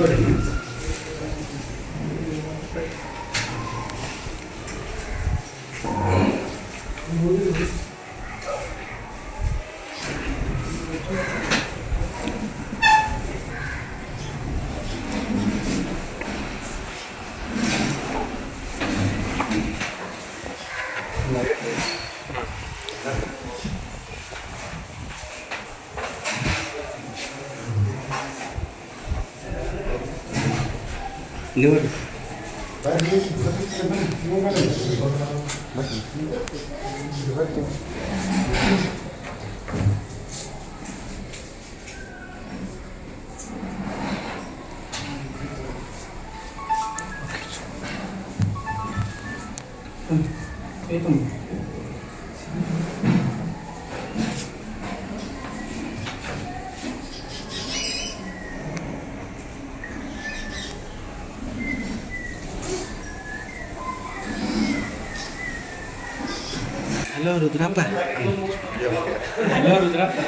ನೋಡಿ Halo Rudrapa. Halo Rudrapa.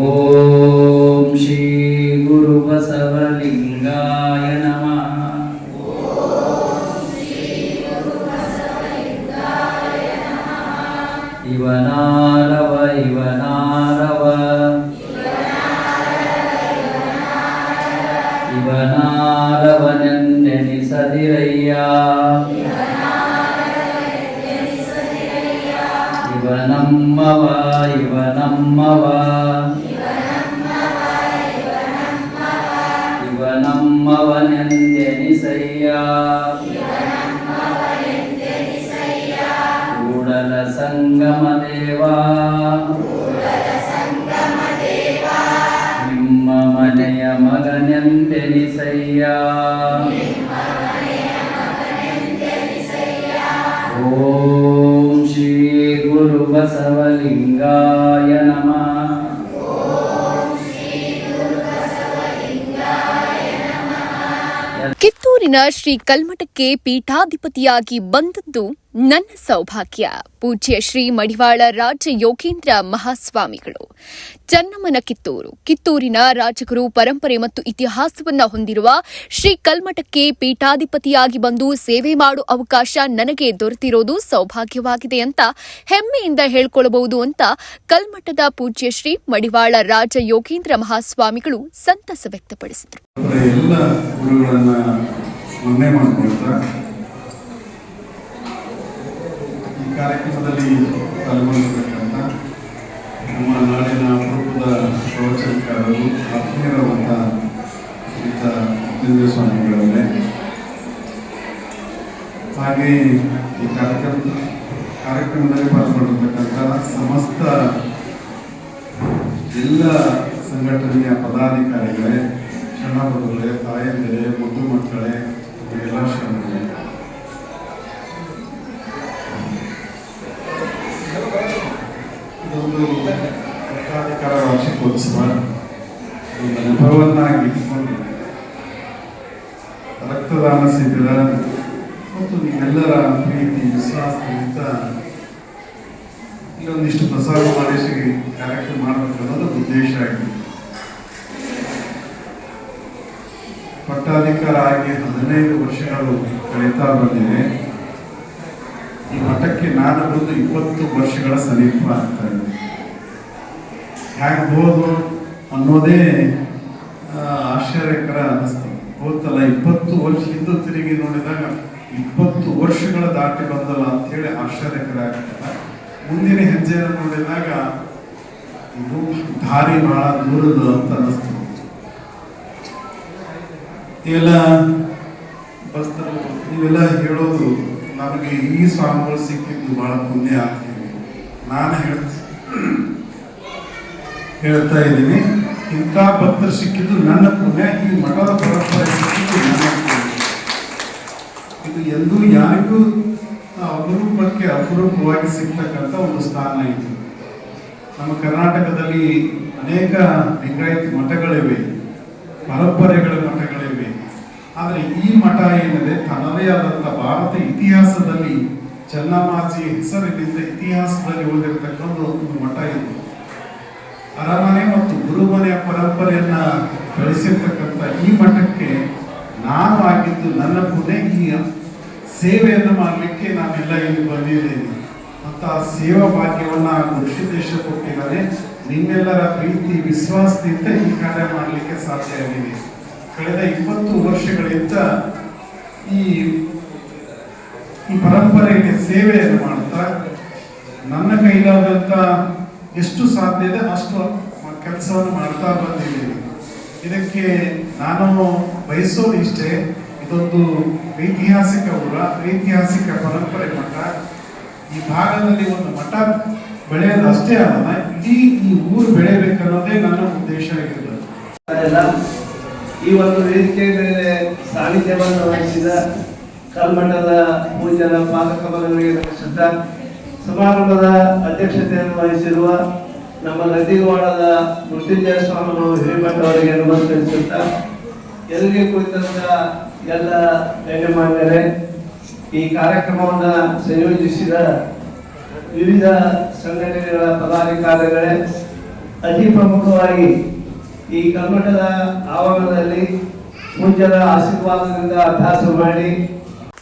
ಓಂ ಶ್ರೀ ಗುರು ಬಸವಲಿಂಗಾಯ ನಮಃ. ಇವನಾರವ ಇವನಾರವ ಇವನಾರವನೆನ್ನೆನಿಸದಿರಯ್ಯ, ಇವನಮ್ಮವ ಇವನಮ್ಮವ ಇವನಮ್ಮವನೆಂದೆನಿಸಯ್ಯ. ಕೂಡಲ ಸಂಗಮ ದೇವಾ ನಿಮ್ಮ ಮನೆಯ ಮಗನೆಂದೆನಿಸಯ್ಯ. ಓಂ ಶ್ರೀ ಗುರು ಬಸವಲಿಂಗಾಯ ನಮಃ. ಕಿತ್ತೂರಿನ ಶ್ರೀ ಕಲ್ಮಠಕ್ಕೆ ಪೀಠಾಧಿಪತಿಯಾಗಿ ಬಂದದ್ದು ನನ್ನ ಸೌಭಾಗ್ಯ. ಪೂಜ್ಯ ಶ್ರೀ ಮಡಿವಾಳ ರಾಜ ಯೋಗೇಂದ್ರ ಮಹಾಸ್ವಾಮಿಗಳು. ಚನ್ನಮ್ಮನ ಕಿತ್ತೂರು. ಕಿತ್ತೂರಿನ ರಾಜಗುರು ಪರಂಪರೆ ಮತ್ತು ಇತಿಹಾಸವನ್ನು ಹೊಂದಿರುವ ಶ್ರೀ ಕಲ್ಮಠಕ್ಕೆ ಪೀಠಾಧಿಪತಿಯಾಗಿ ಬಂದು ಸೇವೆ ಮಾಡುವ ಅವಕಾಶ ನನಗೆ ದೊರೆತಿರೋದು ಸೌಭಾಗ್ಯವಾಗಿದೆ ಅಂತ ಹೆಮ್ಮೆಯಿಂದ ಹೇಳ್ಕೊಳ್ಳಬಹುದು ಅಂತ ಕಲ್ಮಠದ ಪೂಜ್ಯ ಶ್ರೀ ಮಡಿವಾಳ ರಾಜ ಯೋಗೇಂದ್ರ ಮಹಾಸ್ವಾಮಿಗಳು ಸಂತಸ ವ್ಯಕ್ತಪಡಿಸಿದರು. ಈ ಕಾರ್ಯಕ್ರಮದಲ್ಲಿ ಪಾಲ್ಗೊಳ್ಳಬೇಕಂತ ನಮ್ಮ ನಾಡಿನ ಅಪರೂಪದ ಪ್ರವಚನಕಾರರು ಆತ್ಮೀಯರಾದಂಥ ಶ್ರೀಯುತ ಯೋಗೇಂದ್ರ ಸ್ವಾಮಿಗಳವರೇ, ಹಾಗೆ ಈ ಕಾರ್ಯಕ್ರಮದಲ್ಲಿ ಪಾಲ್ಗೊಂಡಿರ್ತಕ್ಕಂಥ ಸಮಸ್ತ ಎಲ್ಲ ಸಂಘಟನೆಯ ಪದಾಧಿಕಾರಿಗಳೇ, ಶರಣಬಂಧುಗಳೇ, ತಾಯಂದಿರೇ, ಮುದ್ದು ಮಕ್ಕಳೇ, ಎಲ್ಲ ಶರಣರೇ, ಇದೊಂದು ಪಟ್ಟಾಧಿಕಾರ ವಾರ್ಷಿಕೋತ್ಸವ ಒಂದು ನೆಪವನ್ನಾಗಿ ಇಟ್ಕೊಂಡು ರಕ್ತದಾನ ಶಿಬಿರ ಮತ್ತು ನಿಮ್ಮೆಲ್ಲರ ಪ್ರೀತಿ ವಿಶ್ವಾಸದಿಂದ ಇಲ್ಲೊಂದಿಷ್ಟು ಪ್ರಸಾರ ಮಾಡಿ ಕಾರ್ಯಕ್ರಮ ಮಾಡಬೇಕು ಅನ್ನೋದು ಉದ್ದೇಶ ಆಗಿದೆ. ಪಟ್ಟಾಧಿಕಾರ ಆಗಿ 15 ವರ್ಷಗಳು ಕಳೀತಾ ಬಂದಿದೆ. ಈ ಮಠಕ್ಕೆ ನಾನು ಬಂದು 20 ವರ್ಷಗಳ ಸಮೀಪ ಆಗ್ತಾ ಇದೆ. ಹೇಗ್ಬೋದು ಅನ್ನೋದೇ ಆಶ್ಚರ್ಯಕರ ಅನ್ನಿಸ್ತದೆ. ಹೋತಲ್ಲ 20 ವರ್ಷ ಹಿಂದೆ ತಿರುಗಿ ನೋಡಿದಾಗ 20 ವರ್ಷಗಳ ದಾಟಿ ಬಂದಲ್ಲ ಅಂತೇಳಿ ಆಶ್ಚರ್ಯಕರ ಆಗ್ತದೆ. ಮುಂದಿನ ಹೆಜ್ಜೆಯನ್ನು ನೋಡಿದಾಗ ಇದು ದಾರಿ ಬಹಳ ದೂರದ ಅಂತ ಅನಿಸ್ತು. ಇವೆಲ್ಲ ನೀವೆಲ್ಲ ಹೇಳೋದು ನಮಗೆ ಈ ಸ್ವಾಮಿಗಳು ಸಿಕ್ಕಿದ್ದು ಬಹಳ ಪುಣ್ಯ ಆಗ್ತೀವಿ. ನಾನು ಹೇಳ್ತಾ ಇದ್ದೀನಿ, ಇಂಥ ಭಕ್ತರು ಸಿಕ್ಕಿದ್ದು ನನ್ನ ಪುಣ್ಯ, ಈ ಮಠದ ಪರಂಪರೆ ಸಿಕ್ಕಿದ್ದು ನನ್ನ ಪುಣ್ಯ. ಇದು ಎಂದೂ ಯಾರಿಗೂ ಅಪರೂಪವಾಗಿ ಸಿಗ್ತಕ್ಕಂಥ ಒಂದು ಸ್ಥಾನ ಇದು. ನಮ್ಮ ಕರ್ನಾಟಕದಲ್ಲಿ ಅನೇಕ ಲಿಂಗಾಯತ ಮಠಗಳಿವೆ, ಪರಂಪರೆಗಳ ಮಠಗಳಿವೆ. ಆದರೆ ಈ ಮಠ ಏನಿದೆ ತನ್ನದೇ ಆದಂಥ ಭಾರತ ಇತಿಹಾಸದಲ್ಲಿ ಚೆನ್ನಮ್ಮಾಜಿ ಹೆಸರಿನಿಂದ ಇತಿಹಾಸದಲ್ಲಿ ಉಳಿದಿರ್ತಕ್ಕಂಥ ಒಂದು ಮಠ ಇದು. ಅರಮನೆ ಮತ್ತು ಗುರುಮನೆಯ ಪರಂಪರೆಯನ್ನ ಬೆಳೆಸಿರ್ತಕ್ಕಂಥ ಈ ಮಠಕ್ಕೆ ನಾನು ಆಗಿದ್ದು ನನ್ನ ಪುಣ್ಯ. ಈ ಸೇವೆಯನ್ನು ಮಾಡಲಿಕ್ಕೆ ನಾನೆಲ್ಲ ಇಲ್ಲಿ ಬಂದಿದ್ದೇನೆ ಅಂತ ಸೇವಾ ಭಾಗ್ಯವನ್ನ ಗುರುಸಿದ್ದೇಶ ಕೊಟ್ಟಿದ್ದಾರೆ. ನಿಮ್ಮೆಲ್ಲರ ಪ್ರೀತಿ ವಿಶ್ವಾಸದಿಂದ ಈ ಕಾರ್ಯ ಮಾಡಲಿಕ್ಕೆ ಸಾಧ್ಯ ಆಗಿದೆ. ಕಳೆದ 20 ವರ್ಷಗಳಿಂದ ಈ ಪರಂಪರೆಗೆ ಸೇವೆಯನ್ನು ಮಾಡ್ತಾ ನನ್ನ ಕೈಲಾದಂಥ ಎಷ್ಟು ಸಾಧ್ಯ ಇದೆ ಅಷ್ಟು ಕೆಲಸವನ್ನು ಮಾಡ್ತಾ ಬಂದಿದ್ದೀನಿ. ಇದಕ್ಕೆ ನಾನು ಬಯಸೋದು ಇಷ್ಟೇ, ಇದೊಂದು ಐತಿಹಾಸಿಕ ಊರ, ಐತಿಹಾಸಿಕ ಪರಂಪರೆ ಮಠ. ಈ ಭಾಗದಲ್ಲಿ ಒಂದು ಮಠ ಬೆಳೆಯೋದು ಅಷ್ಟೇ ಅಲ್ಲ, ಇಡೀ ಈ ಊರು ಬೆಳೆಯಬೇಕನ್ನೋದೇ ನನ್ನ ಉದ್ದೇಶ ಆಗಿರೋದು. ಈ ಒಂದು ವೇದಿಕೆ ಮೇಲೆ ಸಾನ್ನಿಧ್ಯವನ್ನು ವಹಿಸಿದ ಕಲ್ಮಠದ ಪೂಜ್ಯರ ಪಾದಕಮಲಗಳಿಗೆ ನಮಿಸುತ್ತಾ, ಸಮಾರಂಭದ ಅಧ್ಯಕ್ಷತೆಯನ್ನು ವಹಿಸಿರುವ ನಮ್ಮ ನದಿವಾಡದ ಮೃತ್ಯುಂಜಯ ಸ್ವಾಮಿಗಳು ಹಿರಿಮಠ ಅವರಿಗೆ ನಮಸ್ಕರಿಸುತ್ತಾ, ಎಲ್ಲಿಗೆ ಕುರಿತಂತ ಎಲ್ಲ ಗಣ್ಯಮಾನ್ಯರೇ, ಈ ಕಾರ್ಯಕ್ರಮವನ್ನು ಸಂಯೋಜಿಸಿದ ವಿವಿಧ ಸಂಘಟನೆಗಳ ಪದಾಧಿಕಾರಿಗಳೇ, ಅತಿ ಪ್ರಮುಖವಾಗಿ ಈ ಕಲ್ಮಠದ ಆವರಣದಲ್ಲಿ ಪೂಜ್ಯರ ಆಶೀರ್ವಾದದಿಂದ ಅಭ್ಯಾಸ ಮಾಡಿ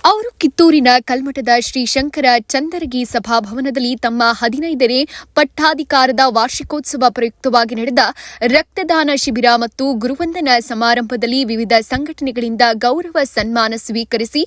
ಅವರು ಕಿತ್ತೂರಿನ ಕಲ್ಮಠದ ಶ್ರೀ ಶಂಕರ ಚಂದರಗಿ ಸಭಾಭವನದಲ್ಲಿ ತಮ್ಮ 15ನೇ ಪಟ್ಟಾಧಿಕಾರದ ವಾರ್ಷಿಕೋತ್ಸವ ಪ್ರಯುಕ್ತವಾಗಿ ನಡೆದ ರಕ್ತದಾನ ಶಿಬಿರ ಮತ್ತು ಗುರುವಂದನಾ ಸಮಾರಂಭದಲ್ಲಿ ವಿವಿಧ ಸಂಘಟನೆಗಳಿಂದ ಗೌರವ ಸನ್ಮಾನ ಸ್ವೀಕರಿಸಿ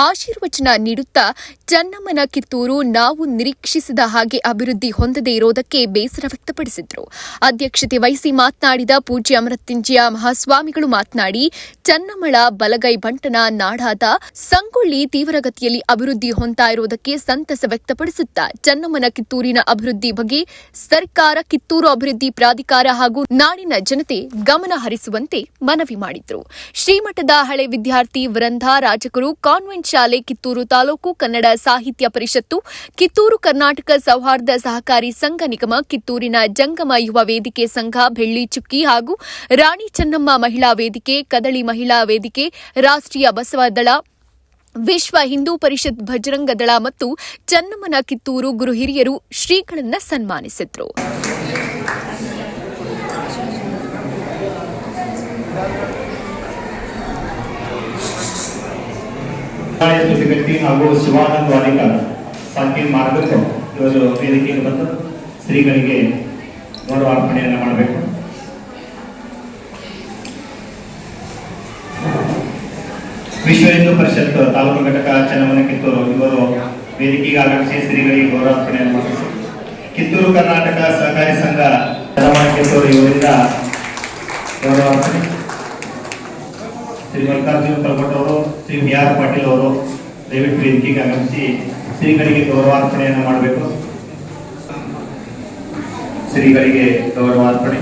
ಆಶೀರ್ವಚನ ನೀಡುತ್ತಾ, ಚೆನ್ನಮ್ಮನ ಕಿತ್ತೂರು ನಾವು ನಿರೀಕ್ಷಿಸಿದ ಹಾಗೆ ಅಭಿವೃದ್ಧಿ ಹೊಂದದೇ ಇರುವುದಕ್ಕೆ ಬೇಸರ ವ್ಯಕ್ತಪಡಿಸಿದರು. ಅಧ್ಯಕ್ಷತೆ ವಹಿಸಿ ಮಾತನಾಡಿದ ಪೂಜ್ಯ ಅಮೃತ್ಯುಂಜಯ ಮಹಾಸ್ವಾಮಿಗಳು ಮಾತನಾಡಿ, ಚೆನ್ನಮ್ಮಳ ಬಲಗೈ ಬಂಟನ ನಾಡಾದ ಸಂಗೊಳ್ಳಿ ತೀವ್ರಗತಿಯಲ್ಲಿ ಅಭಿವೃದ್ಧಿ ಹೊಂದ್ತಾ ಇರುವುದಕ್ಕೆ ಸಂತಸ ವ್ಯಕ್ತಪಡಿಸುತ್ತಾ, ಚೆನ್ನಮ್ಮನ ಕಿತ್ತೂರಿನ ಅಭಿವೃದ್ಧಿ ಬಗ್ಗೆ ಸರ್ಕಾರ, ಕಿತ್ತೂರು ಅಭಿವೃದ್ಧಿ ಪ್ರಾಧಿಕಾರ ಹಾಗೂ ನಾಡಿನ ಜನತೆ ಗಮನ ಹರಿಸುವಂತೆ ಮನವಿ ಮಾಡಿದರು. ಶ್ರೀಮಠದ ಹಳೆ ವಿದ್ಯಾರ್ಥಿ ವೃಂದ, ರಾಜಕರು, ಕಾನ್ವೆಂಟ್ ಶಾಲೆ, ಕಿತ್ತೂರು ತಾಲೂಕು ಕನ್ನಡ ಸಾಹಿತ್ಯ ಪರಿಷತ್ತು, ಕಿತ್ತೂರು ಕರ್ನಾಟಕ ಸೌಹಾರ್ದ ಸಹಕಾರಿ ಸಂಘ ನಿಗಮ, ಕಿತ್ತೂರಿನ ಜಂಗಮ ಯುವ ವೇದಿಕೆ ಸಂಘ, ಬೆಳ್ಳಿ ಚುಕ್ಕಿ ಹಾಗೂ ರಾಣಿ ಚೆನ್ನಮ್ಮ ಮಹಿಳಾ ವೇದಿಕೆ, ಕದಳಿ ಮಹಿಳಾ ವೇದಿಕೆ, ರಾಷ್ಟ್ರೀಯ ಬಸವ ದಳ, ವಿಶ್ವ ಹಿಂದೂ ಪರಿಷತ್, ಭಜರಂಗ ದಳ ಮತ್ತು ಚೆನ್ನಮ್ಮನ ಕಿತ್ತೂರು ಗುರು ಹಿರಿಯರು ಶ್ರೀಗಳನ್ನು ಸನ್ಮಾನಿಸಿದರು. ವ್ಯಕ್ತಿ ಹಾಗೂ ಶಿವಾನಂದ ವಾಲಿಕರ್ ಸಾಕಿನ್ ಮಾಡಬೇಕು. ಇವರು ವೇದಿಕೆಗೆ ಬಂದು ಶ್ರೀಗಳಿಗೆ ಗೌರವಾರ್ಪಣೆಯನ್ನು ಮಾಡಬೇಕು. ವಿಶ್ವ ಹಿಂದೂ ಪರಿಷತ್ ತಾಲೂಕು ಘಟಕ ಚೆನ್ನಮ್ಮನ ಕಿತ್ತೂರು ಇವರು ವೇದಿಕೆಗೆ ಆಗಮಿಸಿ ಶ್ರೀಗಳಿಗೆ ಗೌರವಾರ್ಪಣೆಯನ್ನು ಮಾಡಿಸಿ, ಕಿತ್ತೂರು ಕರ್ನಾಟಕ ಸಹಕಾರಿ ಸಂಘ ಚೆನ್ನಮ್ಮನ ಕಿತ್ತೂರು ಇವರಿಂದ ಗೌರವಾರ್ಪಣೆ. ಶ್ರೀ ಮಲ್ಲಿಕಾರ್ಜುನ ಕಲ್ಮಠ ಅವರು, ಶ್ರೀ BR ಪಾಟೀಲ್ ಅವರು ದಯವಿಟ್ಟು ವೇದಿಕೆಗೆ ಆಗಮಿಸಿ ಶ್ರೀಗಳಿಗೆ ಗೌರವಾರ್ಪಣೆಯನ್ನು ಮಾಡಬೇಕು. ಶ್ರೀಗಳಿಗೆ ಗೌರವಾರ್ಪಣೆ.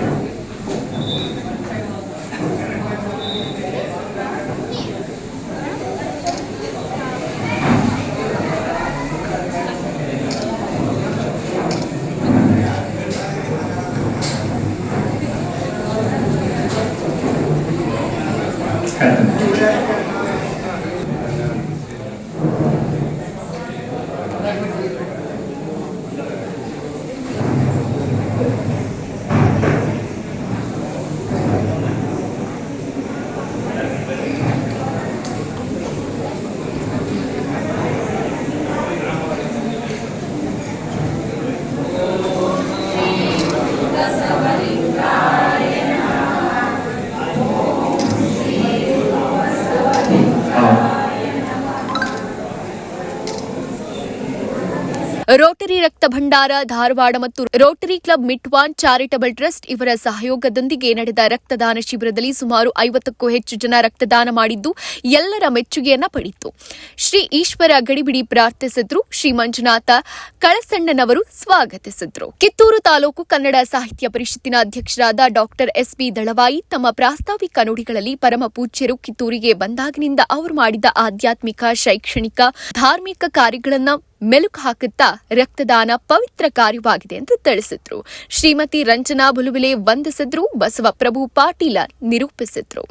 ರೋಟರಿ ರಕ್ತ ಭಂಡಾರ ಧಾರವಾಡ ಮತ್ತು ರೋಟರಿ ಕ್ಲಬ್ ಮಿಟ್ವಾನ್ ಚಾರಿಟಬಲ್ ಟ್ರಸ್ಟ್ ಇವರ ಸಹಯೋಗದೊಂದಿಗೆ ನಡೆದ ರಕ್ತದಾನ ಶಿಬಿರದಲ್ಲಿ ಸುಮಾರು 50ಕ್ಕೂ ಹೆಚ್ಚು ಜನ ರಕ್ತದಾನ ಮಾಡಿದ್ದು ಎಲ್ಲರ ಮೆಚ್ಚುಗೆಯನ್ನ ಪಡೆಯಿತು. ಶ್ರೀ ಈಶ್ವರ ಗಡಿಬಿಡಿ ಪ್ರಾರ್ಥಿಸಿದ್ರು. ಶ್ರೀ ಮಂಜುನಾಥ ಕಳಸಣ್ಣನವರು ಸ್ವಾಗತಿಸಿದ್ರು. ಕಿತ್ತೂರು ತಾಲೂಕು ಕನ್ನಡ ಸಾಹಿತ್ಯ ಪರಿಷತ್ತಿನ ಅಧ್ಯಕ್ಷರಾದ ಡಾಕ್ಟರ್ ಎಸ್.ಬಿ. ದಳವಾಯಿ ತಮ್ಮ ಪ್ರಾಸ್ತಾವಿಕ ನುಡಿಗಳಲ್ಲಿ ಪರಮ ಪೂಜ್ಯರು ಕಿತ್ತೂರಿಗೆ ಬಂದಾಗಿನಿಂದ ಅವರು ಮಾಡಿದ ಆಧ್ಯಾತ್ಮಿಕ, ಶೈಕ್ಷಣಿಕ, ಧಾರ್ಮಿಕ ಕಾರ್ಯಗಳನ್ನು ಮೆಲುಕು ಹಾಕುತ್ತಾ ರಕ್ತದಾನ ಪವಿತ್ರ ಕಾರ್ಯವಾಗಿದೆ ಎಂದು ತಿಳಿಸಿದ್ರು. ಶ್ರೀಮತಿ ರಂಜನಾ ಬುಲುವಿಲೆ ವಂದಿಸಿದ್ರು. ಬಸವಪ್ರಭು ಪಾಟೀಲ ನಿರೂಪಿಸಿದ್ರು.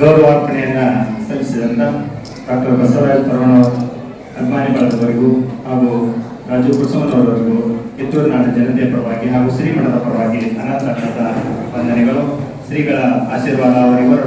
ಗೌರವಾರ್ಪಣೆಯನ್ನ ಸಲ್ಲಿಸಿದಂತ ಡಾಕ್ಟರ್ ಬಸವರಾಜ ಪರವಣ್ಣವರ ಅಭಿಮಾನಿ ಬಳಗದವರಿಗೂ ಹಾಗೂ ರಾಜು ಕುರ್ಸಮ್ಮನವರವರಿಗೂ ಕಿತ್ತೂರು ನಾಡ ಜನತೆಯ ಪರವಾಗಿ ಹಾಗೂ ಶ್ರೀಮಠದ ಪರವಾಗಿ ಅನಂತ ವಂದನೆಗಳು. ಶ್ರೀಗಳ ಆಶೀರ್ವಾದ ಅವರಿಬ್ಬರ